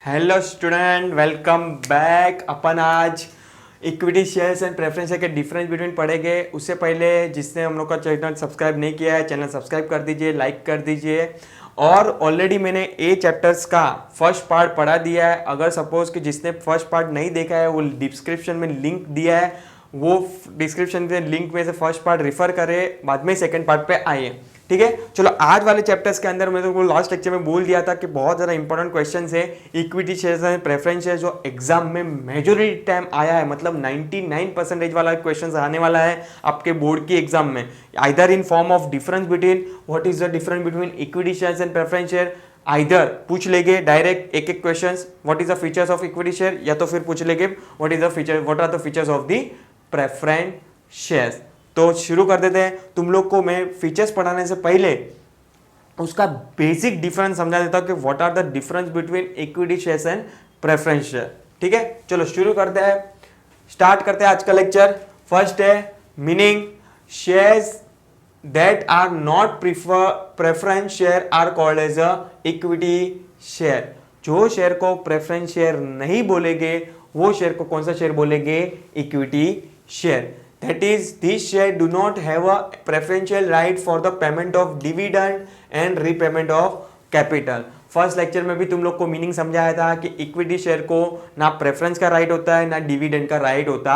Hello student, welcome back. अपन आज equity shares and preference के डिफरेंस बिटवीन पढ़ेंगे। उससे पहले जिसने हम लोग का चैनल सब्सक्राइब नहीं किया है, चैनल सब्सक्राइब कर दीजिए, लाइक कर दीजिए। और ऑलरेडी मैंने ए चैप्टर्स का फर्स्ट पार्ट पढ़ा दिया है। अगर सपोज कि जिसने फर्स्ट पार्ट नहीं देखा है, वो डिस्क्रिप्शन में लिंक दिया है, वो डिस्क्रिप्शन में लिंक में से फर्स्ट पार्ट रिफर करे, बाद में सेकंड पार्ट पे आइए। ठीक है, चलो आज वाले चैप्टर्स के अंदर मैं तो लास्ट लेक्चर में बोल दिया था कि बहुत ज़्यादा इंपॉर्टेंट क्वेश्चन है equity shares and preference share, जो एग्जाम में मेजोरिटी टाइम आया है, मतलब 99% वाला क्वेश्चन आने वाला है आपके बोर्ड की एग्जाम में, either in form of difference between what is the difference between equity shares and preference share. Either पूछ लेंगे डायरेक्ट एक एक question, what is the features of equity share, या तो फिर पूछ लेंगे what are the features of the preference shares. तो शुरू कर देते हैं। तुम लोग को मैं फीचर्स पढ़ाने से पहले उसका बेसिक डिफरेंस समझा देता हूं कि what are the difference between equity shares and preference share. ठीक है, चलो शुरू करते हैं, स्टार्ट करते हैं आज का लेक्चर। फर्स्ट है meaning. Shares that are not preference share are called as a equity share. जो शेयर को प्रेफरेंस शेयर नहीं बोलेंगे, वो शेयर को कौन सा शेयर बोलेंगे? Equity share. That is, these shares do not have a preferential right for the payment of dividend and repayment of capital. First lecture में भी तुम लोग को मीनिंग समझाया था कि इक्विटी शेयर को ना प्रेफरेंस का राइट होता है, ना डिविडेंड का राइट होता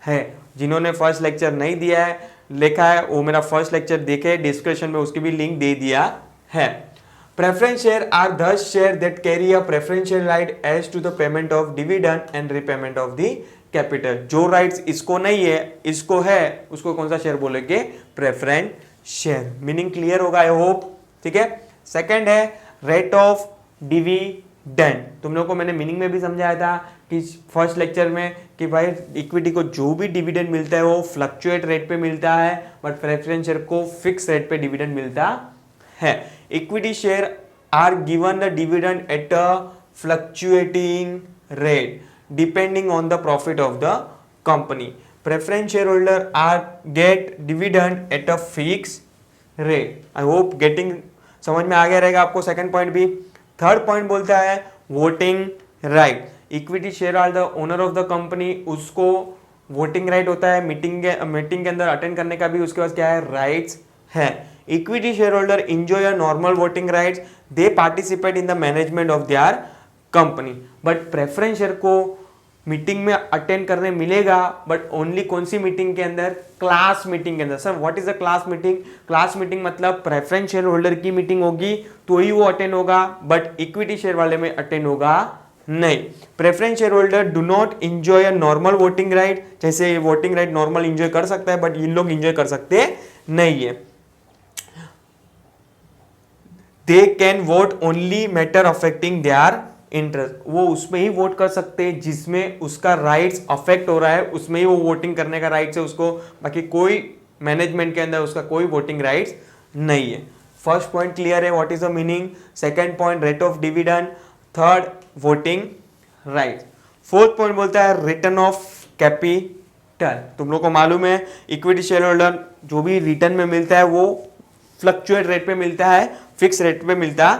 है। जिन्होंने फर्स्ट लेक्चर नहीं दिया है, लिखा है, वो मेरा फर्स्ट लेक्चर देखे, डिस्क्रिप्शन में उसकी भी लिंक दे दिया है। Preference share are thus share that carry a preferential right as to the payment of dividend and repayment of the capital. जो राइट्स इसको नहीं है, इसको है, उसको कौन सा शेयर बोलेंगे? Preference share. मीनिंग क्लियर होगा आई होप। ठीक है, सेकंड है रेट ऑफ डिविडेंड। तुम लोग को मैंने मीनिंग में भी समझाया था कि फर्स्ट लेक्चर में कि भाई इक्विटी को जो भी डिविडेंड मिलता है वो फ्लक्चुएट रेट पे मिलता है, बट प्रेफरेंस शेयर को फिक्स रेट पे डिविडेंड मिलता है। Equity share are given the dividend at a fluctuating rate depending on the profit of the company. Preference shareholder are get dividend at a fixed rate. I hope getting समझ में आ गया रहेगा आपको second point भी। Third point बोलता है voting right. Equity share are the owner of the company, उसको voting right होता है, मीटिंग के अंदर अटेंड करने का भी उसके पास क्या है? राइट्स है। Equity share holder enjoy a normal voting rights, they participate in the management of their company. But preference share को मीटिंग में अटेंड करने मिलेगा, बट ओनली कौन सी मीटिंग के अंदर? क्लास मीटिंग के अंदर। Sir what is a class meeting? Class meeting मतलब प्रेफरेंस शेयर होल्डर की मीटिंग होगी तो ही वो अटेंड होगा, बट इक्विटी शेयर वाले में अटेंड होगा नहीं। Preference share holder do not enjoy a normal voting right. जैसे वोटिंग राइट नॉर्मल इंजॉय कर सकता है, बट इन लोग इंजॉय कर सकते नहीं है। They can vote only matter affecting their interest. वो उसमें ही वोट कर सकते हैं जिसमें उसका राइट्स अफेक्ट हो रहा है, उसमें ही वो वोटिंग करने का राइट्स है उसको, बाकी कोई मैनेजमेंट के अंदर उसका कोई वोटिंग राइट्स नहीं है। फर्स्ट पॉइंट क्लियर है, what is the meaning. Second point rate of dividend. Third voting right. Fourth point बोलता है रिटर्न ऑफ कैपिटल। तुम लोग को मालूम है इक्विटी शेयर होल्डर जो भी रिटर्न में मिलता है वो फ्लक्चुएट रेट पे मिलता है, फिक्स रेट पे मिलता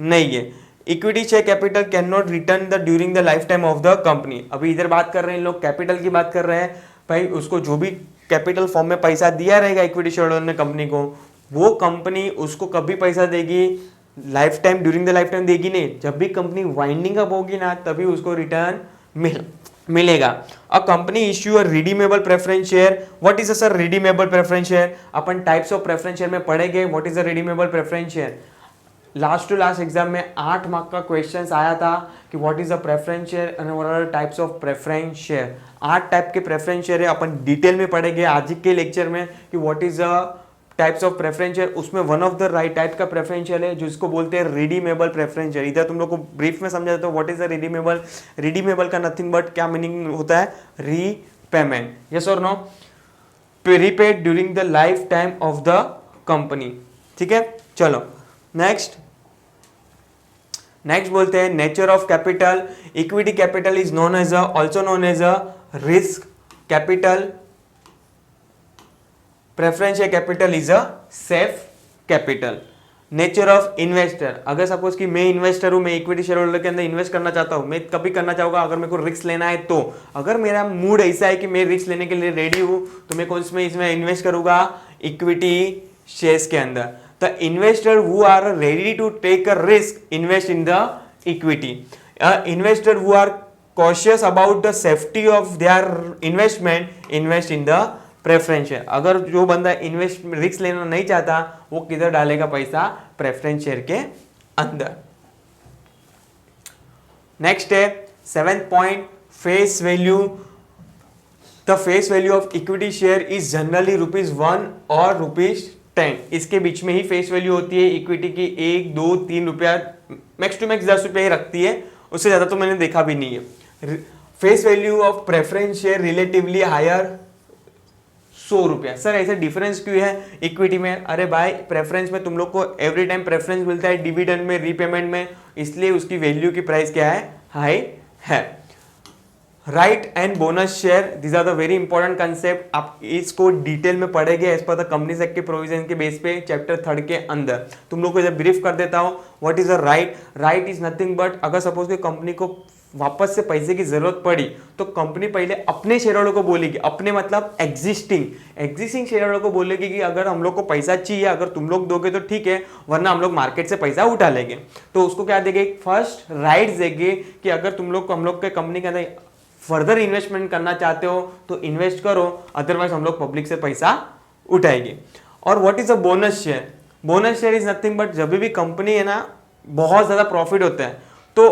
नहीं है। Equity share capital can not return the during the lifetime of the company. अभी इधर बात कर रहे हैं इन लोग, कैपिटल की बात कर रहे हैं। भाई उसको जो भी कैपिटल फॉर्म में पैसा दिया रहेगा इक्विटी शेयर होल्डर ने कंपनी को, वो कंपनी उसको कभी पैसा देगी? Life time, during the life time देगी नहीं। जब भी कंपनी वाइंडिंग अप होगी ना, तभी उसको रिटर्न मिलेगा। A company issue a redeemable preference share. What is a sir redeemable preference share? अपन टाइप्स ऑफ प्रेफरेंस शेयर में पढ़ेंगे what is a redeemable preference share. Last to last exam में 8 mark का क्वेश्चन आया था कि what is the preference share and what are types of preference share. 8 type के preference share है, अपन डिटेल में पढ़ेंगे आज के लेक्चर में कि what is the types of preference share. उसमें one of the right type का प्रेफरेंस शेयर है जिसको बोलते हैं रिडीमेबल प्रेफरेंस शेयर। इधर तुम लोग को ब्रीफ में समझा देता हूं what is the redeemable. Redeemable का नथिंग बट क्या मीनिंग होता है? रीपेमेंट। यस और no? Repaid during the lifetime of the company. ठीक है, चलो नेक्स्ट बोलते हैं nature of capital. Equity capital is known as also known as a risk capital. Preferential capital is a safe capital. Nature of investor, अगर suppose कि मैं investor हूँ, मैं इक्विटी शेयर होल्डर के अंदर इन्वेस्ट करना चाहता हूँ, मैं कभी करना चाहूँगा अगर मेरे को रिस्क लेना है तो, अगर मेरा मूड ऐसा है कि मैं रिस्क लेने के लिए रेडी हूँ तो मैं कौन में इसमें इन्वेस्ट करूँगा, इक्विटी शेयर्स के अंदर। The investor who are ready to take a risk invest in the equity, investor who are cautious about the safety of their investment invest in the preference share. अगर जो बंदा invest risk लेना नहीं चाहता वो किधर डालेगा पैसा, प्रेफरेंस शेयर के अंदर। नेक्स्ट है 7th point, face value. The face value of equity share is generally ₹1 और ₹10। इसके बीच में ही फेस वैल्यू होती है इक्विटी की, 1, 2, 3 रुपया, मैक्स टू मैक्स 10 रुपया ही रखती है, उससे ज्यादा तो मैंने देखा भी नहीं है। Face value of preference share relatively higher, 100 रुपया। सर ऐसे डिफरेंस क्यों है इक्विटी में? अरे भाई प्रेफरेंस में तुम लोग को एवरी टाइम प्रेफरेंस मिलता है, डिविडेंड में, रीपेमेंट में, इसलिए उसकी वैल्यू की प्राइस क्या है, हाई है। Right and bonus share, this are the very important concept. आप इसको डिटेल में पढ़ेंगे as per the companies act के प्रोविजन के बेस पे चैप्टर 3 के अंदर। तुम लोग को जब ब्रीफ कर देता हूं, what is a right. Right is nothing but, अगर सपोज कि कंपनी को वापस से पैसे की जरूरत पड़ी तो कंपनी पहले अपने शेयर होल्डर को बोलेगी, अपने मतलब एग्जिस्टिंग शेयर होल्डर को बोलेगी कि अगर हम लोग को पैसा चाहिए, अगर तुम लोग दोगे तो ठीक है, वरना हम लोग मार्केट से पैसा उठा लेंगे। तो उसको क्या देंगे, फर्स्ट राइट देंगे कि अगर तुम लोग को हम लोग के कंपनी के अंदर फर्दर इन्वेस्टमेंट करना चाहते हो तो इन्वेस्ट करो, अदरवाइज हम लोग पब्लिक से पैसा उठाएंगे। और what is a bonus share? Bonus share is nothing but, जब भी कंपनी है ना बहुत ज्यादा प्रॉफिट होता है तो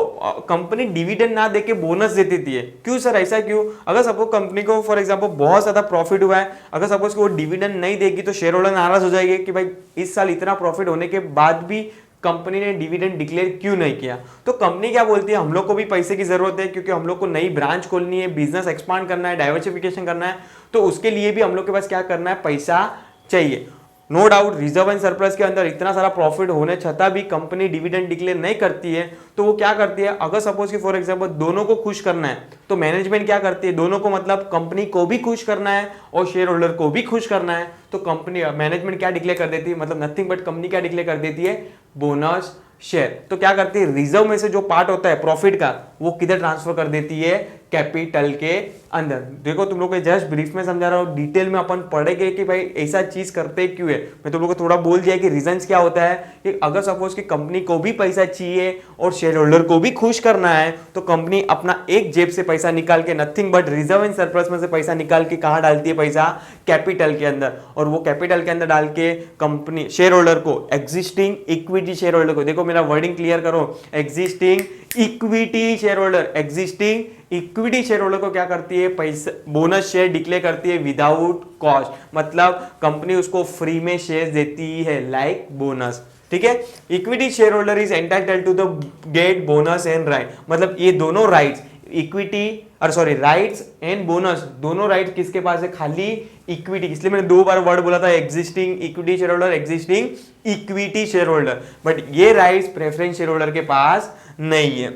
कंपनी डिविडेंड ना देके बोनस देती है। क्यों सर, ऐसा क्यों? अगर सपोज कंपनी को फॉर एग्जांपल बहुत ज्यादा प्रॉफिट हुआ है, अगर सपोज वो डिविडेंड नहीं देगी तो शेयर होल्डर नाराज हो जाएंगे कि भाई इस साल इतना प्रॉफिट होने के बाद भी कंपनी ने डिविडेंड डिक्लेयर क्यों नहीं किया। तो कंपनी क्या बोलती है, हम लोग को भी पैसे की जरूरत है क्योंकि हम लोग को नई ब्रांच खोलनी है, बिजनेस एक्सपांड करना है, डाइवर्सिफिकेशन करना है, तो उसके लिए भी हम लोग के पास क्या करना है, पैसा चाहिए। No doubt reserve and surplus के अंदर इतना सारा प्रॉफिट होने छता भी कंपनी डिविडेंड डिक्लेयर नहीं करती है, तो वो क्या करती है, अगर सपोज कि फॉर एग्जांपल दोनों को खुश करना है तो मैनेजमेंट क्या करती है, दोनों को मतलब कंपनी को भी खुश करना है और शेयर होल्डर को भी खुश करना है, तो कंपनी मैनेजमेंट क्या डिक्लेयर कर देती है, मतलब नथिंग बट कंपनी क्या डिक्लेयर कर देती है, बोनस शेयर। तो क्या करती है, रिजर्व में से जो पार्ट होता है प्रॉफिट का वो किधर ट्रांसफर कर देती है, कैपिटल के अंदर। देखो तुम लोग को जस्ट ब्रीफ में समझा रहा हूँ, डिटेल में अपन पढ़ेंगे कि भाई ऐसा चीज करते क्यों है। मैं तुम लोग को थोड़ा बोल दिया कि रीजंस क्या होता है कि अगर सपोज कि कंपनी को भी पैसा चाहिए और शेयर होल्डर को भी खुश करना है तो कंपनी अपना एक जेब से पैसा निकाल के, nothing but reserve and surplus में से पैसा निकाल के कहाँ डालती है, पैसा कैपिटल के अंदर। और वो कैपिटल के अंदर डाल के कंपनी शेयर होल्डर को, एग्जिस्टिंग इक्विटी शेयर होल्डर को, देखो मेरा वर्डिंग क्लियर करो, existing equity share holder, existing equity share holder को क्या करती है, पैसा बोनस शेयर डिक्लेयर करती है विदाउट कॉस्ट, मतलब कंपनी उसको फ्री में शेयर देती है लाइक बोनस। ठीक है, equity share holder is entitled to the get bonus and right, मतलब ये दोनों राइट्स, इक्विटी और सॉरी राइट्स एंड बोनस, दोनों राइट किसके पास है, खाली इक्विटी। इसलिए मैंने 2 बार वर्ड बोला था, existing equity share holder, existing equity share holder, but ये राइट्स प्रेफरेंस शेयर होल्डर के पास नहीं है।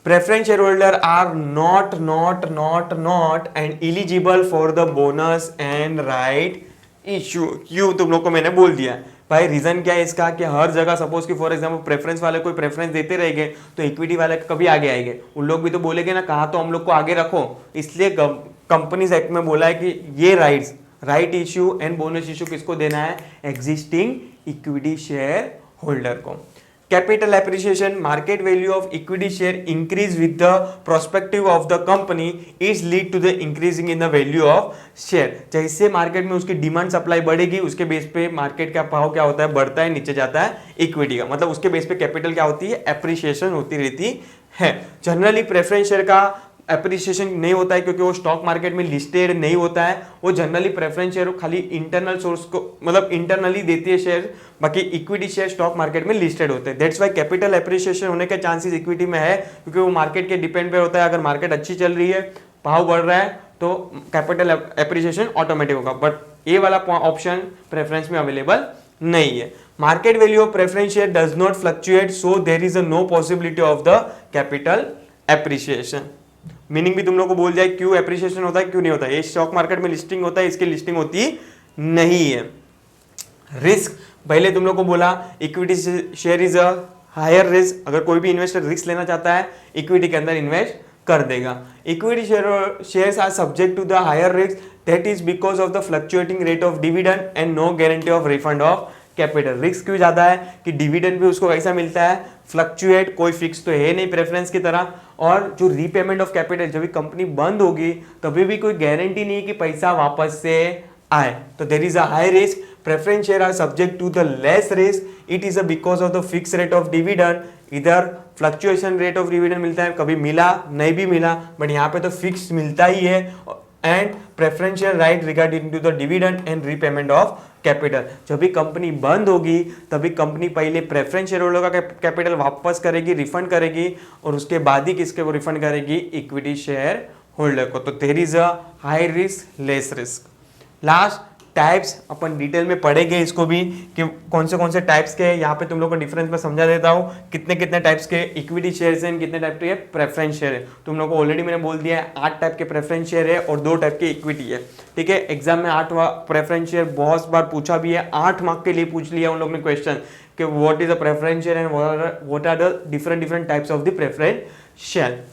Preference shareholder are not and eligible for the bonus and right issue। क्यों, तुम लोग को मैंने बोल दिया भाई, रीजन क्या है इसका कि हर जगह सपोज कि फॉर एग्जांपल प्रेफरेंस वाले कोई प्रेफरेंस देते रहेंगे तो इक्विटी वाले कभी आगे आएंगे, उन लोग भी तो बोलेंगे ना कहा तो हम लोग को आगे रखो। इसलिए कंपनीज एक्ट में बोला है कि ये rights, right issue and bonus issue किसको देना है, एग्जिस्टिंग इक्विटी शेयर होल्डर को। Capital appreciation, market value of equity share increase with the prospective of the company is lead to the increasing in the value of share। जैसे market में उसकी demand supply बढ़ेगी उसके base पे market का भाव क्या होता है, बढ़ता है, नीचे जाता है इक्विटी का, मतलब उसके बेस पे कैपिटल क्या होती है, एप्रिसिएशन होती रहती है। जनरली प्रेफरेंस शेयर का एप्रिसिएशन नहीं होता है क्योंकि वो स्टॉक मार्केट में लिस्टेड नहीं होता है, वो जनरली प्रेफरेंस शेयर खाली इंटरनल सोर्स को मतलब इंटरनली देती है शेयर, बाकी इक्विटी शेयर स्टॉक मार्केट में लिस्टेड होते हैं। दैट्स व्हाई कैपिटल एप्रिसिएशन होने के चांसेस इक्विटी में है क्योंकि वो मार्केट के डिपेंड पे होता है। अगर मार्केट अच्छी चल रही है, भाव बढ़ रहा है तो कैपिटल एप्रिसिएशन ऑटोमेटिक होगा, बट ये वाला ऑप्शन प्रेफरेंस में अवेलेबल नहीं है। Market value of preference share does not fluctuate, so there is a no possibility of the capital appreciation. Meaning भी तुम लोग को बोल जाए क्यों एप्रिसिएशन होता है क्यों नहीं होता है, ये स्टॉक मार्केट में लिस्टिंग होता है, इसकी लिस्टिंग होती नहीं है। रिस्क, पहले तुम लोग को बोला equity share is a higher risk, अगर कोई भी इन्वेस्टर रिस्क लेना चाहता है इक्विटी के अंदर इन्वेस्ट कर देगा। Equity shares are subject to the higher risk, that is because of the fluctuating rate of dividend and no guarantee of refund of capital. Risk क्यों ज्यादा है कि डिविडेंड भी उसको कैसा मिलता है, फ्लक्चुएट, कोई फिक्स तो है नहीं प्रेफरेंस की तरह, और जो रीपेमेंट ऑफ कैपिटल, जब भी कंपनी बंद होगी तभी भी कोई गारंटी नहीं है कि पैसा वापस से आए, तो there is a high risk. Preference share are subject to the less risk, it is a because of the fix rate of dividend, इधर फ्लक्चुएशन रेट ऑफ डिविडेंड मिलता है, कभी मिला नहीं भी मिला, बट यहाँ पे तो फिक्स मिलता ही है, and preferential right regarding to the dividend and repayment of capital. जब भी कंपनी बंद होगी तभी कंपनी पहले प्रेफरेंस शेयर होल्डर का कैपिटल वापस करेगी, रिफंड करेगी, और उसके बाद ही किसके को रिफंड करेगी, इक्विटी शेयर होल्डर को। तो there is a high risk less risk. Last types अपन डिटेल में पढ़ेंगे इसको भी कि कौन से टाइप्स के, यहाँ पे तुम लोग को डिफरेंस में समझा देता हूँ, कितने कितने टाइप्स के इक्विटी शेयर्स हैं, कितने टाइप के प्रेफरेंस शेयर है। तुम लोग को ऑलरेडी मैंने बोल दिया है 8 टाइप के प्रेफरेंस शेयर है और 2 टाइप के इक्विटी है, ठीक है। एग्जाम में 8 प्रेफरेंस शेयर बहुत बार पूछा भी है, 8 मार्क के लिए पूछ लिया उन लोग ने क्वेश्चन कि what is a preference share and what are the different types of the preference share.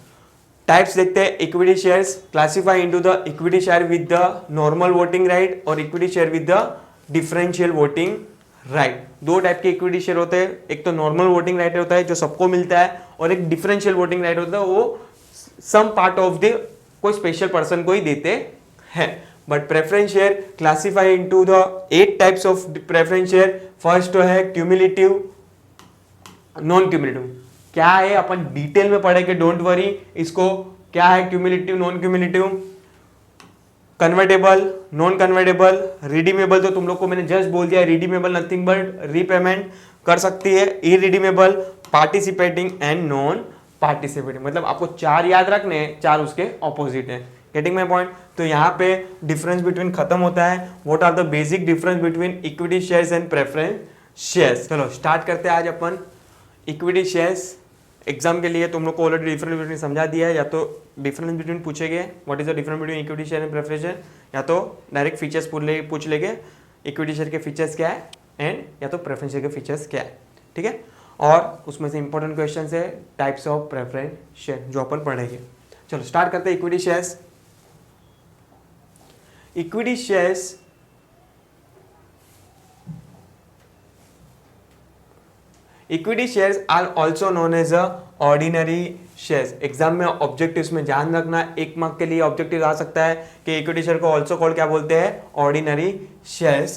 Types देखते हैं। Equity shares classify into the equity share with the normal voting right और equity share with the differential voting right. 2 type के equity share होते हैं, एक तो normal voting right होता है जो सबको मिलता है, और एक डिफरेंशियल वोटिंग राइट होता है, वो सम पार्ट ऑफ द कोई स्पेशल पर्सन को ही देते हैं। But preference share classify into the 8 types of preference share. First है क्यूमुलेटिव, नॉन क्यूमुलेटिव। क्या है अपन डिटेल में पढ़ेंगे, डोंट वरी इसको। क्या है cumulative, non cumulative, convertible, non convertible, redeemable, तो तुम लोग को मैंने जस्ट बोल दिया, रिडीमेबल नथिंग बट रीपेमेंट कर सकती है, irredeemable, participating and non participating. मतलब आपको 4 याद रखने हैं, 4 उसके ऑपोजिट है। Getting my point? तो यहाँ पे डिफरेंस बिटवीन खत्म होता है। What are the basic difference between equity shares and preference shares. चलो स्टार्ट करते हैं आज अपन इक्विटी शेयर्स। एग्जाम के लिए तुम लोग को ऑलरेडी डिफरेंस बिटवीन समझा दिया है, या तो डिफरेंस बिटवीन पूछेंगे what is the difference between equity share and preference share, या तो डायरेक्ट फीचर्स पूछ लेंगे इक्विटी शेयर के फीचर्स क्या है एंड या तो प्रेफरेंस शेयर के फीचर्स क्या है, ठीक है। और उसमें से इंपॉर्टेंट क्वेश्चन है टाइप्स ऑफ प्रेफरेंस शेयर जो अपन पढ़ेंगे। चलो स्टार्ट करते हैं equity shares. Equity shares equity shares are also known as a ordinary shares. Exam में ऑब्जेक्टिव्स में ध्यान रखना, 1 मार्क के लिए ऑब्जेक्टिव आ सकता है कि इक्विटी शेयर को ऑल्सो कॉल्ड क्या बोलते हैं, ordinary shares.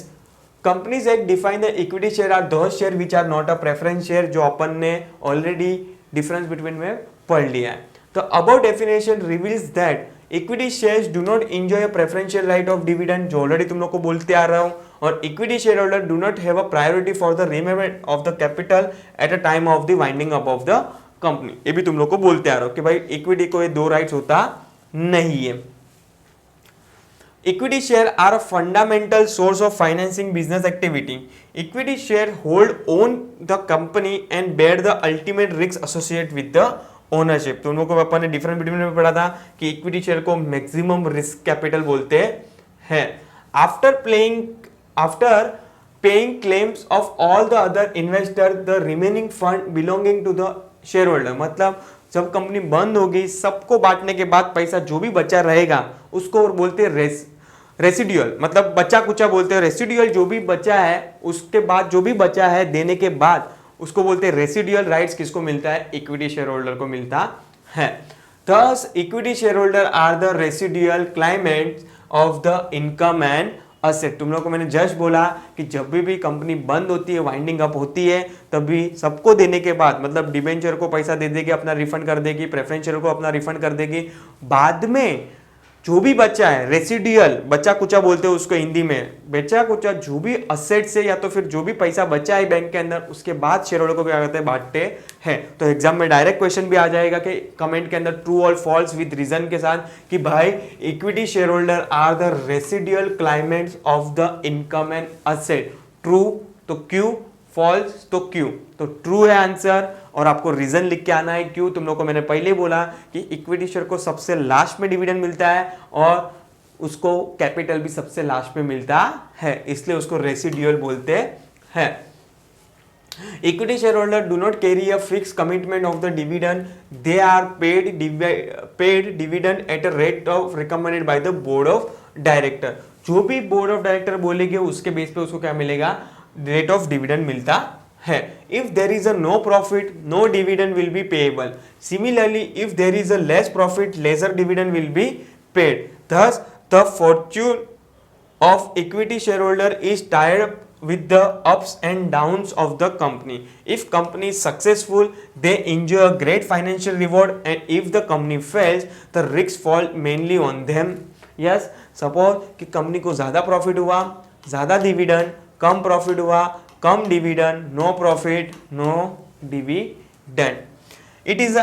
Companies act define the equity share are those share which are not a preference share, जो अपन ने ऑलरेडी डिफरेंस बिटवीन में पढ़ लिया है। तो about definition reveals that equity shares do not enjoy a preferential right of dividend, जो already तुम लोग को बोलते आ रहा हूं, और equity share holder do not have a priority for the repayment of the capital eight a time of the winding up of the company. ये भी तुम लोग को बोलते आ रहा हो कि भाई इक्विटी को ये 2 राइट्स होता नहीं है। Equity share are a fundamental source of financing business activity. Equity share hold own the company and bear the ultimate risk associate with the ownership. तुम लोगों को अपन ने डिफरेंट बिटवीन में पढ़ा था कि इक्विटी शेयर को मैक्सिमम रिस्क कैपिटल बोलते हैं। After paying claims of all the other investor the remaining fund belonging to the share holder. मतलब जब कंपनी बंद होगी सबको बांटने के बाद पैसा जो भी बचा रहेगा उसको बोलते हैं रेसिडुअल, मतलब बचा कुचा बोलते हैं। रेसिडुअल जो भी बचा है उसके बाद जो भी बचा है देने के बाद उसको बोलते हैं रेसिडुअल राइट्स। किसको मिलता है, इक्विटी शेयर होल्डर को मिलता है। Thus, equity share holder are the residual claimants of the income and asset. तुम लोग को मैंने जस्ट बोला कि जब भी कंपनी बंद होती है, वाइंडिंग अप होती है, तभी सबको देने के बाद, मतलब डिबेंचर को पैसा दे देगी, अपना रिफंड कर देगी, प्रेफरेंस शेयर को अपना रिफंड कर देगी, बाद में जो भी बचा है रेसिडुअल, बचा कुचा बोलते हैं उसको हिंदी में, बचा कुचा जो भी असेट से या तो फिर जो भी पैसा बचा है बैंक के अंदर, उसके बाद शेयर होल्डर को क्या कहते हैं, बांटते हैं। तो एग्जाम में डायरेक्ट क्वेश्चन भी आ जाएगा कि कमेंट के अंदर ट्रू और फॉल्स विद रीजन के साथ कि भाई equity share holder are the residual claimants of the income and asset. True तो क्यों, फॉल्स तो क्यों। तो ट्रू है आंसर, और आपको रीजन लिख के आना है क्यों। तुम लोग को मैंने पहले बोला कि इक्विटी शेयर को सबसे लास्ट में डिविडेंड मिलता है और उसको कैपिटल भी सबसे लास्ट में मिलता है, इसलिए उसको रेसिडुअल बोलते हैं। Equity shareholder do not carry a fixed commitment of the dividend. They are paid dividend at a rate of recommended by the board of director. जो भी बोर्ड ऑफ डायरेक्टर बोलेंगे उसके बेस पे उसको क्या मिलेगा, रेट ऑफ डिविडेंड मिलता है. If there is a no profit, no dividend will be payable. Similarly, if there is a less profit, lesser dividend will be paid. Thus, the fortune of equity shareholder is tied up with the ups and downs of the company. If company is successful, they enjoy a great financial reward, and if the company fails, the risks fall mainly on them. Yes, suppose कि company को ज़्यादा profit हुआ, ज़्यादा dividend, कम profit हुआ, कम dividend, no profit, no dividend. It is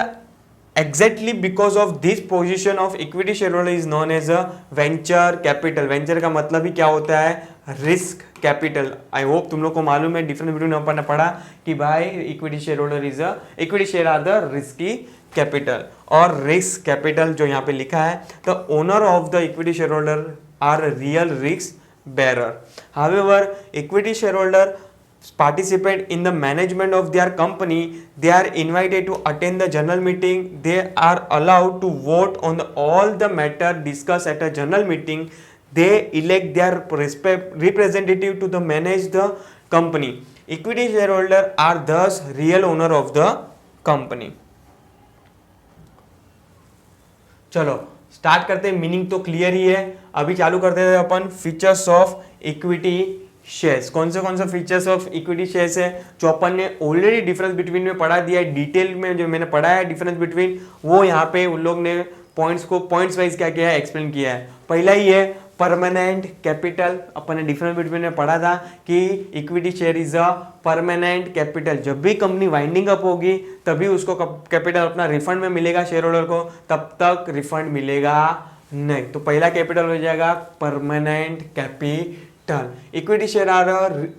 exactly because of this position of equity shareholder is known as a venture capital. Venture का मतलब ही क्या होता है, रिस्क कैपिटल. आई होप तुम लोग को मालूम है डिफरेंस बिटवीन अपन ने पढ़ा कि भाई equity share holder is a equity share are the risky capital, और रिस्क कैपिटल जो यहाँ पे लिखा है, the owner of the equity share holder are real risk bearer. However, equity shareholder participate in the management of their company. They are invited to attend the general meeting. They are allowed to vote on all the matter discussed at a general meeting. They elect their representative to manage the company. Equity shareholder are thus real owner of the company. चलो start करते हैं. Meaning तो clear ही है. अभी चालू करते हैं अपन features of equity shares. कौन से फीचर्स ऑफ इक्विटी शेयर्स है जो अपन ने ऑलरेडी डिफरेंस बिटवीन में पढ़ा दिया है. डिटेल में जो मैंने पढ़ा है डिफरेंस बिटवीन, वो यहाँ पे उन लोग ने पॉइंट्स वाइज क्या किया है, एक्सप्लेन किया है. पहला ही है परमानेंट कैपिटल. अपन ने डिफरेंस बिटवीन में पढ़ा था कि equity share is a permanent capital. जब भी कंपनी वाइंडिंग अप होगी तभी उसको कैपिटल अपना रिफंड में मिलेगा शेयर होल्डर को, तब तक रिफंड मिलेगा नहीं. तो पहला कैपिटल हो जाएगा permanent capital. Equity share are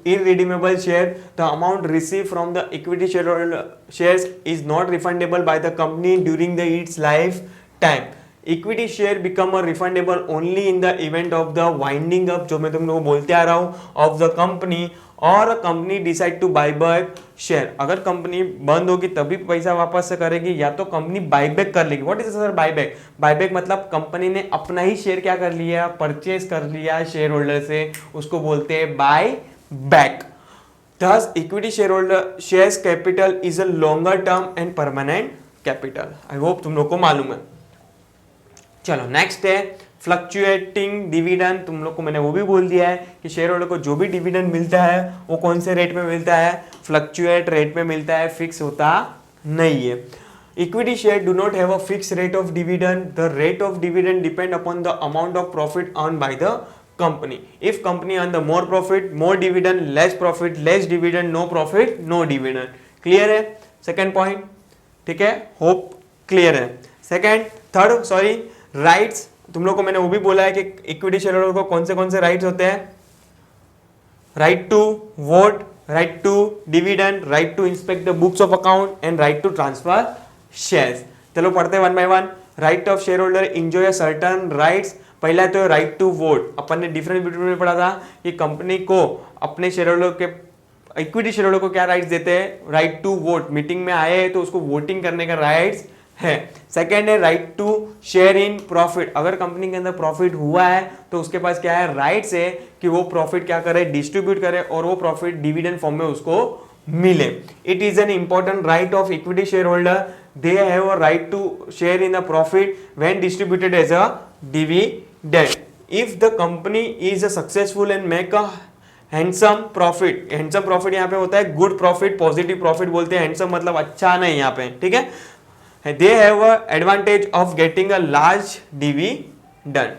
irredeemable share. The amount received from the equity shares is not refundable by the company during its lifetime. Equity share become a refundable only in the event of the winding up, जो मैं तुम लोगों को बोलते आ रहा हूं, of the company, और company decide to buy back share. अगर कंपनी बंद होगी तभी पैसा वापस से करेगी, या तो कंपनी बायबैक कर लेगी. What is sir buyback? Buyback मतलब कंपनी ने अपना ही शेयर क्या कर लिया, परचेज कर लिया शेयर होल्डर से, उसको बोलते हैं buy back. Thus, equity shareholder shares capital is a longer term and permanent capital. I hope तुम लोग को मालूम है. चलो नेक्स्ट है फ्लक्चुएटिंग डिविडेंड. तुम लोग को मैंने वो भी बोल दिया है कि शेयर होल्डर को जो भी डिविडेंड मिलता है वो कौन से रेट में मिलता है, फ्लक्चुएट रेट में मिलता है, फिक्स होता नहीं है. Equity share do not have a fix rate of dividend. The rate of dividend depend upon the amount of profit earn by the company. If company earn the more profit, more dividend, less profit, less dividend, no profit, no dividend. Clear है second point? ठीक है, hope clear है. Third rights. तुम लोग को मैंने वो भी बोला है कि इक्विटी शेयर होल्डर को कौन से राइट्स होते हैं. Right to vote, right to dividend, right to inspect the books of account, and right to transfer shares. चलो पढ़ते हैं one by one. Right of share holder enjoy certain rights. पहला तो राइट टू वोट. अपन ने difference between में पढ़ा था कि कंपनी को अपने शेयर होल्डर के, इक्विटी शेयर होल्डर को क्या राइट्स देते हैं, राइट टू वोट. मीटिंग में आए तो उसको वोटिंग करने का राइट्स है. सेकेंड है right to share in profit. अगर कंपनी के अंदर प्रॉफिट हुआ है तो उसके पास क्या है, राइट्स है कि वो प्रॉफिट क्या करे, डिस्ट्रीब्यूट करे, और वो प्रॉफिट डिविडेंड फॉर्म में उसको मिले. It is an important right of equity share holder. They have a right to share in the profit when distributed as a dividend. If the company is successful and make a handsome profit. Handsome profit यहाँ पे होता है good profit, positive profit बोलते हैं. Handsome मतलब अच्छा नहीं यहाँ पे, ठीक है. They have a advantage of getting a large dividend.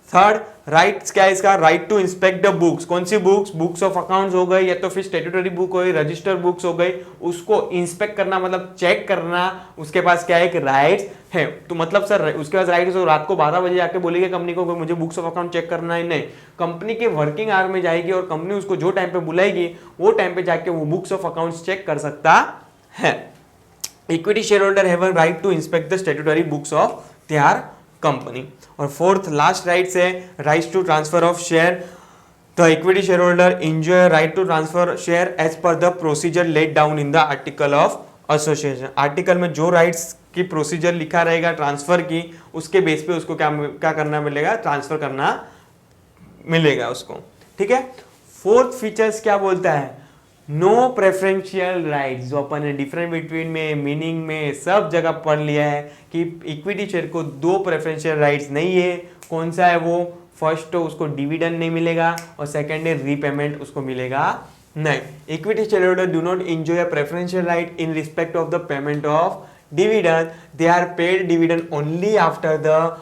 Third rights क्या है इसका, right to inspect the books. कौन सी बुक्स, बुक्स ऑफ अकाउंट्स हो गई, या तो फिर स्टेट्यूटरी बुक हो गई, रजिस्टर बुक्स हो गई, उसको इंस्पेक्ट करना मतलब चेक करना. उसके पास क्या है, राइट्स है. तो मतलब सर उसके पास राइट है, रात को 12 बजे आके बोलेगी कंपनी को मुझे बुक्स ऑफ अकाउंट चेक करना है, नहीं. कंपनी के वर्किंग आवर में जाएगी और कंपनी उसको जो टाइम पे बुलाएगी वो टाइम पे जाके वो बुक्स ऑफ अकाउंट्स चेक कर सकता है. Equity shareholder have a right to inspect the statutory books of their company. और फोर्थ लास्ट राइट्स है rights to transfer of share. The equity share holder enjoy right to transfer share as per the procedure laid down in the article of association. Article में जो rights की procedure लिखा रहेगा transfer की, उसके base पे उसको क्या करना मिलेगा, ट्रांसफर करना मिलेगा उसको। ठीक है। फोर्थ फीचर्स क्या बोलता है, नो प्रेफरेंशियल राइट्स, जो अपन ने डिफरेंट बिटवीन में मीनिंग में सब जगह पढ़ लिया है कि इक्विटी शेयर को दो प्रेफरेंशियल राइट्स नहीं है। कौन सा है वो, फर्स्ट तो उसको डिविडेंड नहीं मिलेगा और सेकंड है रीपेमेंट उसको मिलेगा नहीं। Equity share holder do not enjoy a preferential right in respect of the payment of dividend, they are paid dividend only after the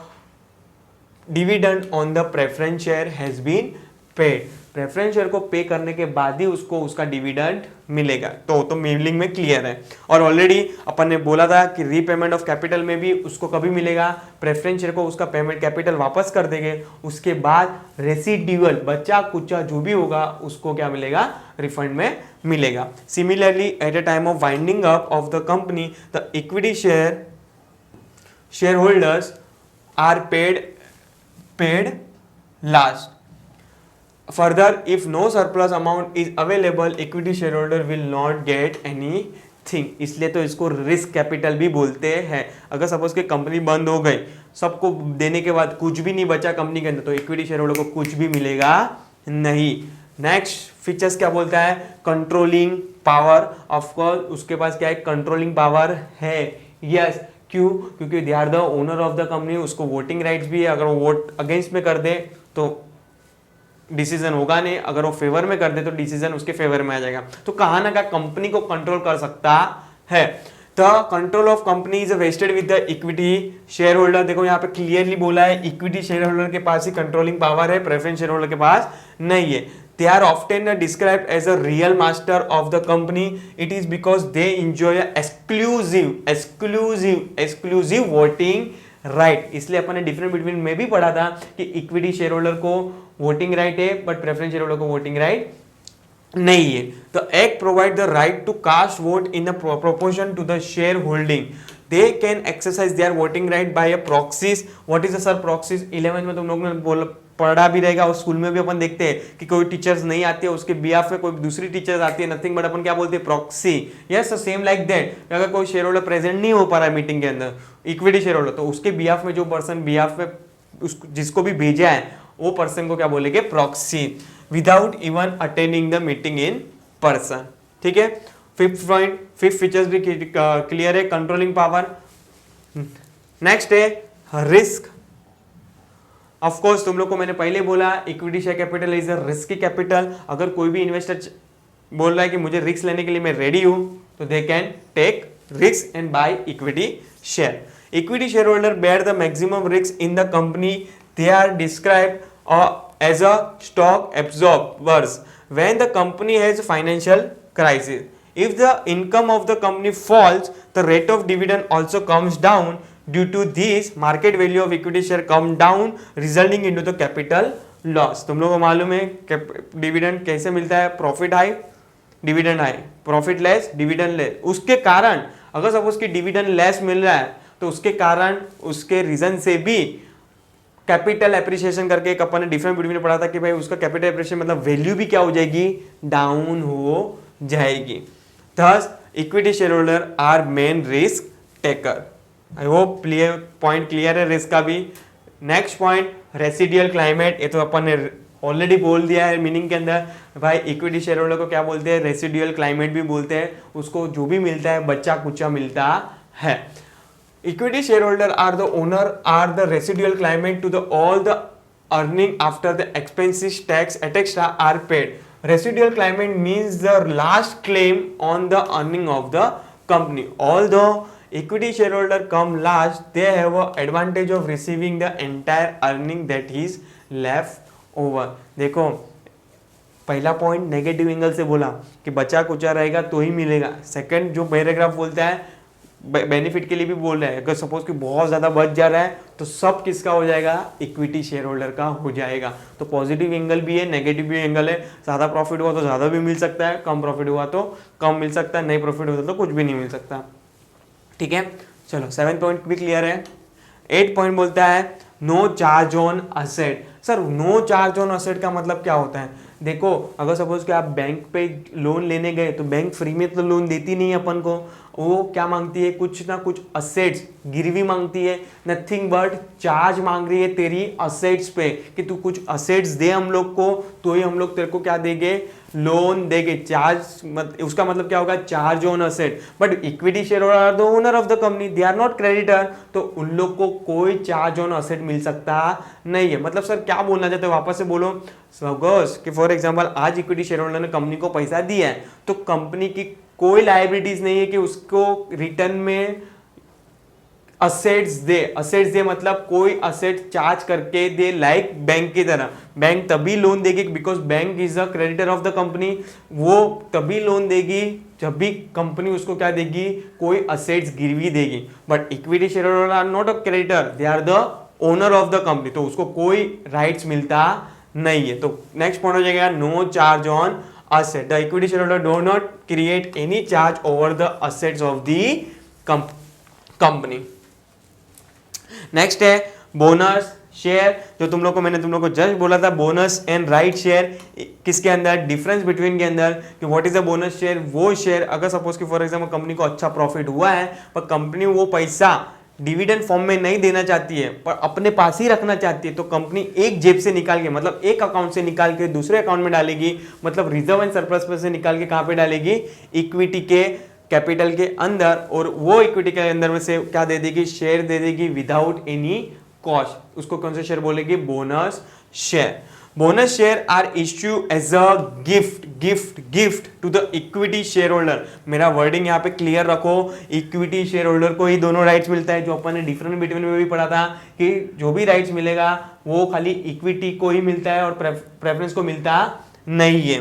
dividend on the preference share has been paid. Preference share को pay करने के बाद ही उसको उसका dividend मिलेगा। तो meaning में clear है। और ऑलरेडी अपन ने बोला था कि रीपेमेंट ऑफ कैपिटल में भी उसको कभी मिलेगा, प्रेफरेंस शेयर को उसका पेमेंट कैपिटल वापस कर देंगे, उसके बाद रेसिड्यूअल बचा कुचा जो भी होगा उसको क्या मिलेगा, रिफंड में मिलेगा। Similarly at a time of winding up of the company the equity share holders are paid last. Further, if no surplus amount is available, equity shareholder will not get anything. इसलिए तो इसको risk capital भी बोलते हैं। अगर suppose कि company बंद हो गई, सबको देने के बाद कुछ भी नहीं बचा कंपनी के अंदर, तो इक्विटी शेयरहोल्डर को कुछ भी मिलेगा नहीं। नेक्स्ट फीचर्स क्या बोलता है, कंट्रोलिंग पावर। ऑफकोर्स उसके पास क्या है, कंट्रोलिंग पावर है। यस, क्यों, क्योंकि they are the owner of the company, उसको वोटिंग राइट्स भी है। अगर वो वोट अगेंस्ट में कर दे तो डिसीजन होगा नहीं, अगर वो फेवर में कर दे तो डिसीजन उसके फेवर में आ जाएगा। तो कहां ना कहां कंपनी को कंट्रोल कर सकता है। The control of company is wasted with the equity share holder. देखो यहाँ पे क्लियरली बोला है इक्विटी शेयर होल्डर के पास ही कंट्रोलिंग पावर है, प्रेफरेंस शेयर होल्डर के पास नहीं है। They are often described as a real master of the company. It is because they enjoy exclusive voting right. इसलिए अपन ने डिफरेंट बिटवीन में भी पढ़ा था कि इक्विटी शेयर होल्डर को वोटिंग राइट है बट प्रेफरेंस शेयर होल्डर को वोटिंग राइट नहीं है। तो act provide the right to cast vote in the proportion to the share holding. They can exercise their voting right by a proxies. What is the sir proxies? 11 में तुम लोग ने पढ़ा भी रहेगा और स्कूल में भी अपन देखते हैं कि कोई टीचर्स नहीं आती है, उसके बिहाफ में कोई दूसरी टीचर्स आती है, नथिंग बट अपन क्या बोलते हैं, proxy. Yes, same like that. अगर कोई शेयर होल्डर प्रेजेंट नहीं हो पा रहा है मीटिंग के अंदर, इक्विटी शेयर होल्डर, तो उसके बिहाफ में जो पर्सन बिहाफ में जिसको भी भेजा है वो पर्सन को क्या बोलेंगे, proxy, without even attending the meeting in person. ठीक है। फिफ्थ पॉइंट, फिफ्थ फीचर्स भी क्लियर है, कंट्रोलिंग पावर। नेक्स्ट है रिस्क। ऑफ कोर्स तुम लोग को मैंने पहले बोला equity share capital is a risky capital. अगर कोई भी इन्वेस्टर बोल रहा है कि मुझे रिस्क लेने के लिए मैं रेडी हूं, तो they can take risk and buy equity share. Equity share holder bear the maximum risk in the company. They are described as a stock absorbers when the company has financial crisis. If the income of the company falls, the rate of dividend also comes down. Due to this, market value of equity share come down, resulting into the capital loss. तुम लोगों को मालूम है dividend कैसे मिलता है, profit high dividend high, profit less dividend less. उसके कारण अगर सपोज की डिविडेंड लेस मिल रहा है तो उसके कारण उसके रीजन से भी कैपिटल एप्रिसिएशन करके एक अपन ने डिफरेंट बिटवीन पढ़ा था कि भाई उसका कैपिटल एप्रिसिएशन मतलब वैल्यू भी क्या हो जाएगी, डाउन हो जाएगी। Thus, equity shareholder are main risk taker. I hope point clear है रिस्क का भी। Next point residual climate. ये तो अपन ने ऑलरेडी बोल दिया है मीनिंग के अंदर। भाई इक्विटी शेयर होल्डर को क्या बोलते हैं, रेसिडियल क्लाइमेट भी बोलते हैं। उसको जो भी मिलता है बच्चा कुचा मिलता है। Equity share holder are the owner are the residual claimant to the all the earning after the expenses tax etcetera are paid. Residual claimant means the last claim on the earning of the company. Although equity shareholder come last, they have an advantage of receiving the entire earning that is left over. देखो पहला point negative angle से बोला कि बचा कुचा रहेगा तो ही मिलेगा। Second जो पैराग्राफ बोलता है बेनिफिट के लिए भी बोल रहा है, अगर सपोज कि बहुत ज्यादा बच जा रहा है तो सब किसका हो जाएगा, इक्विटी शेयर होल्डर का हो जाएगा। तो पॉजिटिव एंगल भी है, नेगेटिव भी एंगल है। ज्यादा प्रॉफिट हुआ तो ज्यादा भी मिल सकता है, कम प्रॉफिट हुआ तो कम मिल सकता है, नहीं प्रॉफिट हुआ तो कुछ भी नहीं मिल सकता। ठीक है, चलो 7 पॉइंट भी क्लियर है। 8 पॉइंट बोलता है no charge on asset. Sir no charge on asset का मतलब क्या होता है? देखो अगर सपोज कि आप बैंक पे लोन लेने गए तो बैंक फ्री में तो लोन देती नहीं है अपन को, वो क्या मांगती है, कुछ ना कुछ असेट्स गिरवी मांगती है, नथिंग बट चार्ज मांग रही है तेरी असेट्स पे कि तू कुछ असेट्स दे हम लोग को, तो ही हम लोग तेरे को क्या देंगे, लोन देंगे। चार्ज उसका मतलब क्या होगा, charge on asset. But equity share holder are the owner of the company, they are not creditor, तो उन लोग को कोई चार्ज ऑन असेट मिल सकता नहीं है। मतलब सर क्या बोलना चाहते हो, वापस से बोलो। सपोज कि फॉर एग्जांपल आज इक्विटी शेयर होल्डर ने कंपनी को पैसा दिया है, तो कंपनी की कोई लायबिलिटीज नहीं है कि उसको रिटर्न में असेट्स दे मतलब कोई असेट चार्ज करके दे, लाइक बैंक की तरह। बैंक तभी लोन देगी because bank is a creditor of the company, वो तभी लोन देगी जब भी कंपनी उसको क्या देगी, कोई असेट्स गिरवी देगी। But equity share holder are not a creditor, they are the owner of the company, तो उसको कोई राइट्स मिलता नहीं है। तो नेक्स्ट पॉइंट हो जाएगा no charge on asset. The equity shareholder do not create any charge over the assets of the company. Next है बोनस शेयर, जो तुम लोग को मैंने तुम लोग को जस्ट बोला था, बोनस एंड राइट शेयर किसके अंदर, डिफरेंस बिटवीन के अंदर कि what is a bonus share. वो शेयर अगर सपोज कि फॉर एग्जांपल कंपनी को अच्छा प्रॉफिट हुआ है पर कंपनी वो पैसा डिविडेंड फॉर्म में नहीं देना चाहती है पर अपने पास ही रखना चाहती है, तो कंपनी एक जेब से निकाल के मतलब एक अकाउंट से निकाल के दूसरे अकाउंट में डालेगी, मतलब रिजर्व एंड सरप्लस में से निकाल के कहां पे डालेगी, इक्विटी के कैपिटल के अंदर, और वो इक्विटी के अंदर में से क्या दे देगी, शेयर दे देगी विदाउट एनी कॉस्ट। उसको कौन से शेयर बोलेगी, bonus share. Bonus share are issue as a gift to the equity share holder. मेरा वर्डिंग यहाँ पे क्लियर रखो, इक्विटी शेयर होल्डर को ही दोनों राइट्स मिलता है, जो अपन ने डिफरेंट बिटवीन में भी पढ़ा था कि जो भी राइट्स मिलेगा वो खाली इक्विटी को ही मिलता है और प्रेफरेंस को मिलता नहीं है।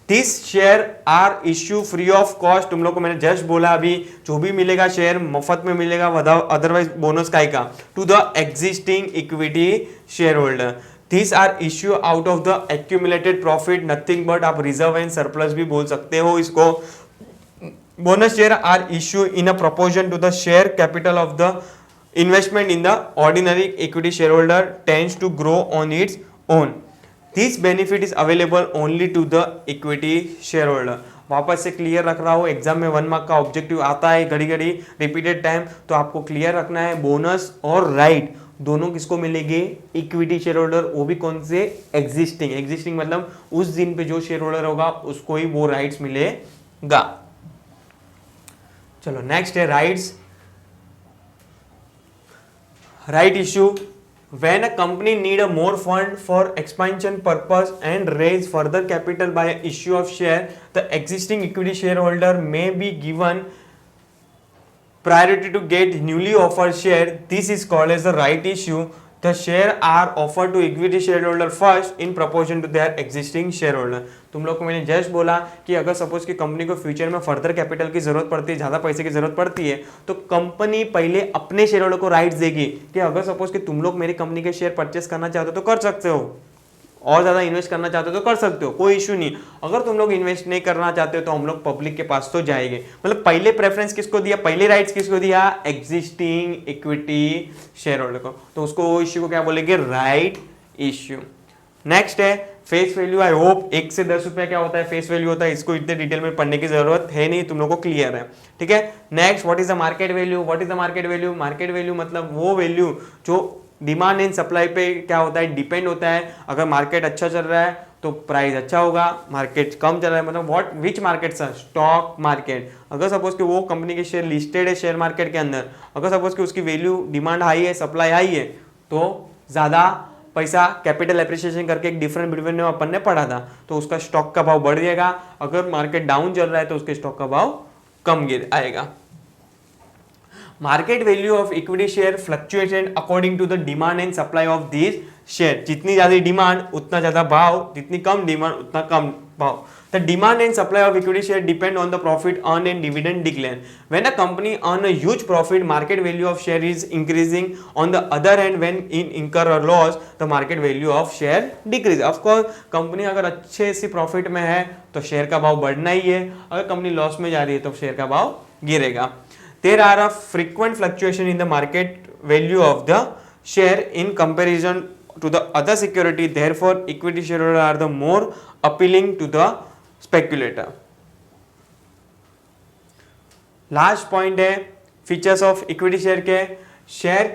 This share are issue free of cost, तुम लोग को मैंने जस्ट बोला अभी, जो भी मिलेगा शेयर मुफ्त में मिलेगा, अदरवाइज बोनस का to the existing equity share holder. These are issue out of the accumulated profit, nothing but आप रिजर्व एंड सरप्लस भी बोल सकते हो इसको। Bonus share are issue in a proportion to the share capital of the investment in the ordinary equity shareholder tends to grow on its own. This benefit is available only to the equity shareholder. वापस से clear रख रहा हूँ, exam में 1 mark का objective आता है घड़ी घड़ी रिपीटेड टाइम, तो आपको क्लियर रखना है बोनस और राइट दोनों किसको मिलेंगे, इक्विटी शेयर होल्डर, वो भी कौन से, एग्जिस्टिंग मतलब उस दिन पे जो शेयर होल्डर होगा उसको ही वो राइट्स मिलेगा। चलो नेक्स्ट है right issue. When a company need a more fund for expansion purpose and raise further capital by issue of share, the existing equity shareholder may be given priority to get newly offered share. This is called as the right issue. The share are offered to equity shareholder first in proportion to their existing shareholder. तुम लोग को मैंने just बोला कि अगर suppose कि company को future में फर्दर कैपिटल की जरूरत पड़ती है, ज्यादा पैसे की जरूरत पड़ती है, तो कंपनी पहले अपने शेयर होल्डर को राइट्स देगी कि अगर सपोज कि तुम लोग मेरी कंपनी के शेयर परचेस करना चाहते हो तो कर सकते हो, और ज्यादा इन्वेस्ट करना चाहते हो तो कर सकते हो, कोई इशू नहीं। अगर तुम लोग इन्वेस्ट नहीं करना चाहते हो तो हम लोग पब्लिक के पास तो जाएंगे। मतलब पहले प्रेफरेंस किसको दिया, पहले राइट्स किसको दिया, एग्जिस्टिंग इक्विटी शेयर होल्डर को, तो उसको वो इश्यू को क्या बोलेंगे, राइट इश्यू। नेक्स्ट है फेस वैल्यू। आई होप 1 से 10 रुपया क्या होता है, फेस वैल्यू होता है, इसको इतने डिटेल में पढ़ने की जरूरत है नहीं, तुम लोग को क्लियर है, ठीक है। Next, what is the market value. What is the market value, market value मतलब वो वैल्यू जो डिमांड एंड सप्लाई पे क्या होता है, डिपेंड होता है। अगर मार्केट अच्छा चल रहा है तो प्राइस अच्छा होगा, मार्केट कम चल रहा है मतलब what which market sir, stock market. अगर सपोज कि वो कंपनी के शेयर लिस्टेड है शेयर मार्केट के अंदर, अगर सपोज कि उसकी वैल्यू डिमांड हाई है, सप्लाई हाई है, तो ज़्यादा पैसा कैपिटल एप्रिसिएशन करके एक डिफरेंट बिटवीन में अपन ने पढ़ा था, तो उसका स्टॉक का भाव बढ़ जाएगा। अगर मार्केट डाउन चल रहा है तो उसके स्टॉक का भाव कम गिर आएगा। Market value of equity share fluctuation according to the demand and supply of this share. जितनी ज्यादा डिमांड उतना ज्यादा भाव, जितनी कम डिमांड उतना कम भाव। The demand and supply of equity share depend on the profit earned and dividend declared. When a company earn a huge profit, market value of share is increasing. On the other hand, when in incur a loss, the market value of share decrease. Of course, company अगर अच्छे से profit में है तो share का भाव बढ़ना ही है, अगर कंपनी लॉस में जा रही है तो शेयर का भाव गिरेगा। There are a frequent fluctuation in the market value of the share in comparison to the other security, therefore equity shareholders are the more appealing to the speculator. Last point है features of equity share के share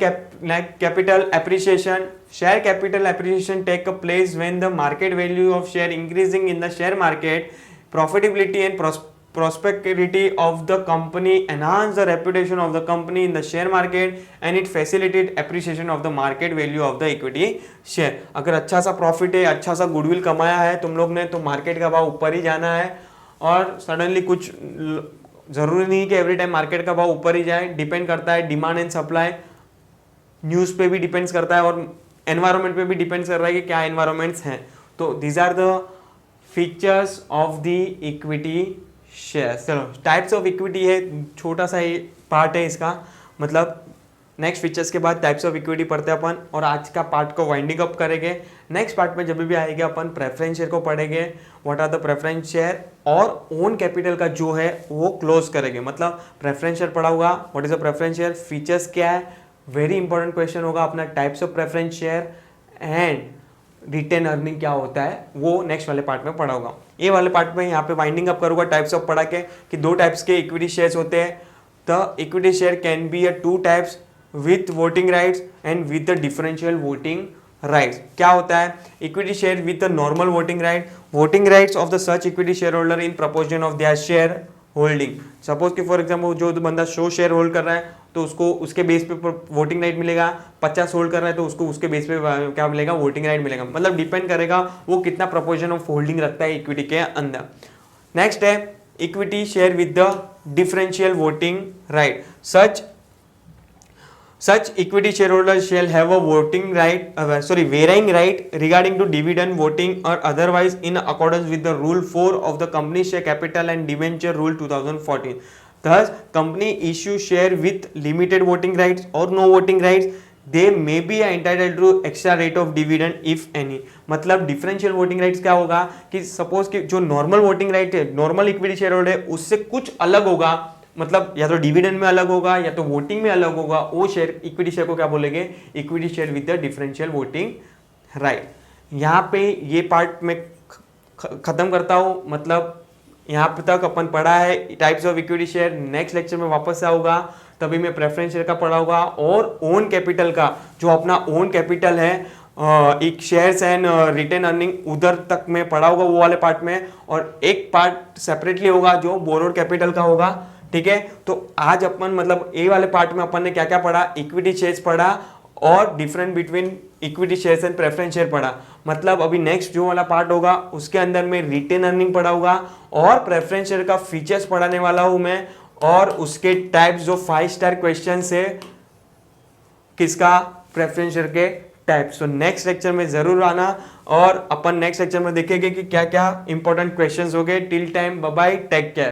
capital appreciation. Share capital appreciation take a place when the market value of share increasing in the share market. Profitability and prosperity of the company enhance the reputation of the company in the share market and it facilitate appreciation of the market value of the equity share. अगर अच्छा सा profit है, अच्छा सा goodwill कमाया है तुम लोग ने, तो मार्केट का भाव ऊपर ही जाना है. और सडनली कुछ जरूरी नहीं कि एवरी टाइम मार्केट का भाव ऊपर ही जाए. डिपेंड करता है डिमांड एंड सप्लाई, न्यूज़ पे भी डिपेंड्स करता है और एनवायरमेंट पे भी डिपेंड्स कर रहा है कि क्या एनवायरमेंट्स हैं. तो these are the features of the equity share. चलो टाइप्स ऑफ इक्विटी है, छोटा सा ही पार्ट है इसका, मतलब नेक्स्ट फीचर्स के बाद टाइप्स ऑफ इक्विटी पढ़ते हैं अपन. और आज का पार्ट को वाइंडिंग अप करेंगे. नेक्स्ट पार्ट में जब भी आएगा अपन प्रेफरेंस शेयर को पढ़ेंगे, what are the preference share, और ओन कैपिटल का जो है वो क्लोज करेंगे. मतलब प्रेफरेंस शेयर पढ़ा होगा, what is the preference share, features क्या है, वेरी इंपॉर्टेंट क्वेश्चन होगा अपना, types of preference share and retain earning क्या होता है वो नेक्स्ट वाले पार्ट में पढ़ा होगा. ये वाले पार्ट में यहाँ पे वाइंडिंग अप करूंगा टाइप्स ऑफ पढ़ा के कि दो टाइप्स के इक्विटी शेयर्स होते हैं. The equity share can be a two types with voting rights and with the differential voting rights. क्या होता है equity share with the normal voting right, voting rights of the such equity share holder in proportion of their share holding. Suppose कि for example जो बंदा 100 share hold कर रहा है तो उसको उसके बेस पे वोटिंग राइट मिलेगा. 50 होल्ड कर रहा है तो उसको उसके बेस पे क्या मिलेगा, वोटिंग राइट मिलेगा. मतलब डिपेंड करेगा वो कितना प्रोपोर्शन ऑफ होल्डिंग रखता है इक्विटी के अंदर. नेक्स्ट है equity share with the differential voting right. Such equity shareholders shall have a voting right, varying right regarding to dividend voting or otherwise in accordance with the Rule 4 of the Company Share Capital and Debenture Rule 2014. Thus, company issue share with limited voting rights or no voting rights. They may be entitled to extra rate of dividend if any. मतलब differential voting rights क्या होगा कि suppose कि जो normal voting right है, normal equity share holder है, उससे कुछ अलग होगा. मतलब या तो डिविडेंड में अलग होगा या तो वोटिंग में अलग होगा. वो शेयर इक्विटी शेयर को क्या बोलेंगे, equity share with the differential voting right. यहाँ पे ये पार्ट में खत्म करता हूँ. मतलब यहाँ पे तक अपन पढ़ा है types of equity share. Next lecture में वापस आऊंगा, तभी मैं प्रेफरेंस शेयर का पढ़ा होगा और ओन कैपिटल का जो अपना ओन कैपिटल है, एक शेयर्स एंड रिटेन अर्निंग उधर तक में पढ़ा होगा वो वाले पार्ट में. और एक पार्ट सेपरेटली होगा जो बोरोड कैपिटल का होगा. ठीक है, तो आज अपन मतलब ए वाले पार्ट में अपन ने क्या क्या पढ़ा, इक्विटी शेयर्स पढ़ा और different between equity shares and preference share पढ़ा. मतलब अभी नेक्स्ट जो वाला पार्ट होगा उसके अंदर में रिटेन अर्निंग पढ़ा होगा और प्रेफरेंस शेयर का फीचर्स पढ़ाने वाला हूं मैं, और उसके टाइप्स जो 5 स्टार क्वेश्चन है किसका, प्रेफरेंस शेयर के टाइप्स. तो नेक्स्ट लेक्चर में जरूर आना और अपन नेक्स्ट लेक्चर में देखेंगे कि क्या क्या इंपॉर्टेंट क्वेश्चंस हो गए. Till time bye bye, take care.